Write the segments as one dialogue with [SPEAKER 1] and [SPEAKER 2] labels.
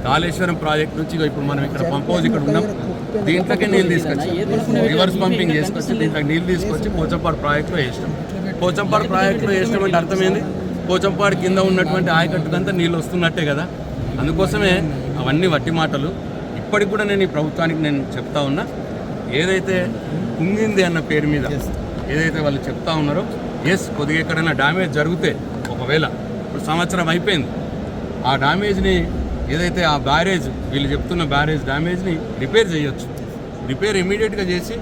[SPEAKER 1] Kaleshwaram project నుంచి ఇప్పుడు మనం ఇక్కడ పంప్ హౌస్ ఇక్కడ ఉన్నాం, దీంట్లోకే నీళ్ళు తీసుకొచ్చి రివర్స్ పంపింగ్ చేసుకొచ్చి దీంట్లో నీళ్ళు తీసుకొచ్చి పోచంపాడు ప్రాజెక్టులో వేసినాం. పోచంపాడు ప్రాజెక్టులో వేసినాం అంటే అర్థమైంది, పోచంపాడు కింద ఉన్నటువంటి ఆయకట్టుకంతా నీళ్ళు వస్తున్నట్టే కదా. అందుకోసమే అవన్నీ వట్టి మాటలు. ఇప్పటికి కూడా నేను ఈ ప్రభుత్వానికి నేను చెప్తా ఉన్నా, ఏదైతే కుంగింది అన్న పేరు మీద ఏదైతే వాళ్ళు చెప్తా ఉన్నారో, కొద్దిగా ఎక్కడైనా డ్యామేజ్ జరిగితే ఒకవేళ ఇప్పుడు సంవత్సరం అయిపోయింది, ఆ డ్యామేజ్ని ఏదైతే ఆ బ్యారేజ్ వీళ్ళు చెప్తున్న బ్యారేజ్ డ్యామేజ్ని రిపేర్ చేయొచ్చు. రిపేర్ ఇమీడియట్గా చేసి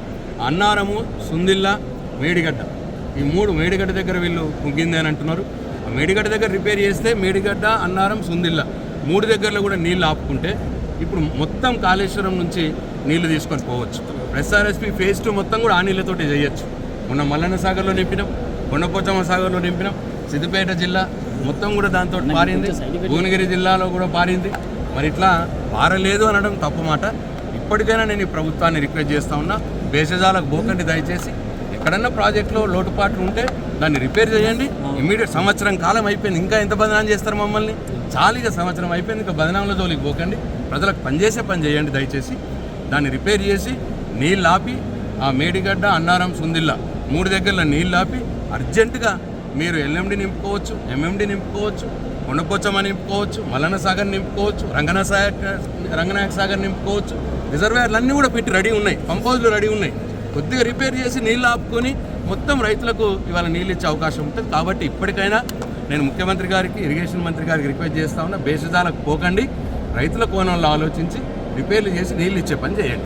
[SPEAKER 1] అన్నారము, సుందిల్ల, మేడిగడ్డ ఈ మూడు, మేడిగడ్డ దగ్గర వీళ్ళు కుంగింది అని అంటున్నారు. ఆ మేడిగడ్డ దగ్గర రిపేర్ చేస్తే మేడిగడ్డ, అన్నారం, సుందిల్ల మూడు దగ్గరలో కూడా నీళ్ళు ఆపుకుంటే ఇప్పుడు మొత్తం కాళేశ్వరం నుంచి నీళ్లు తీసుకొని పోవచ్చు. ఎస్ఆర్ఎస్పీ ఫేజ్ 2 మొత్తం కూడా ఆ నీళ్ళతోటి చేయొచ్చు. మొన్న మల్లన్న సాగర్లో నింపినాం, కొండపోచమ్మ సాగర్లో నింపినాం, సిద్దిపేట జిల్లా మొత్తం కూడా దాంతో పారింది, భువనగిరి జిల్లాలో కూడా పారింది. మరి ఇట్లా పారలేదు అనడం తప్పు మాట. ఇప్పటికైనా నేను ఈ ప్రభుత్వాన్ని రిక్వెస్ట్ చేస్తూ ఉన్నా, భేషజాలకు పోకండి దయచేసి. ఎక్కడన్నా ప్రాజెక్టులో లోటుపాట్లు ఉంటే దాన్ని రిపేర్ చేయండి. ఇమీడియట్ సంవత్సరం కాలం అయిపోయింది, ఇంకా ఎంత బదనాం చేస్తారు మమ్మల్ని? చాలీగా సంవత్సరం అయిపోయింది, ఇంకా బదనాంలో జోలికి పోకండి. ప్రజలకు పనిచేసే పని చేయండి దయచేసి. దాన్ని రిపేర్ చేసి నీళ్ళు ఆపి ఆ మేడిగడ్డ, అన్నారం, సుందిల్ల మూడు దగ్గరలో నీళ్ళు ఆపి అర్జెంటుగా మీరు ఎల్ఎండి నింపుకోవచ్చు, ఎంఎండి నింపుకోవచ్చు, కొండపోచమ్మ నింపుకోవచ్చు, మల్లన్న సాగర్ నింపుకోవచ్చు, రంగనాయక సాగర్ నింపుకోవచ్చు. రిజర్వాయర్లు అన్నీ కూడా పెట్టి రెడీ ఉన్నాయి, పంప్ హౌస్లు రెడీ ఉన్నాయి. కొద్దిగా రిపేర్ చేసి నీళ్ళు ఆపుకొని మొత్తం రైతులకు ఇవాళ నీళ్ళు ఇచ్చే అవకాశం ఉంటుంది. కాబట్టి ఇప్పటికైనా నేను ముఖ్యమంత్రి గారికి, ఇరిగేషన్ మంత్రి గారికి రిక్వెస్ట్ చేస్తా ఉన్నా, భేషజాలకు పోకండి, రైతుల కోణంలో ఆలోచించి రిపేర్లు చేసి నీళ్ళు ఇచ్చే పని చేయండి.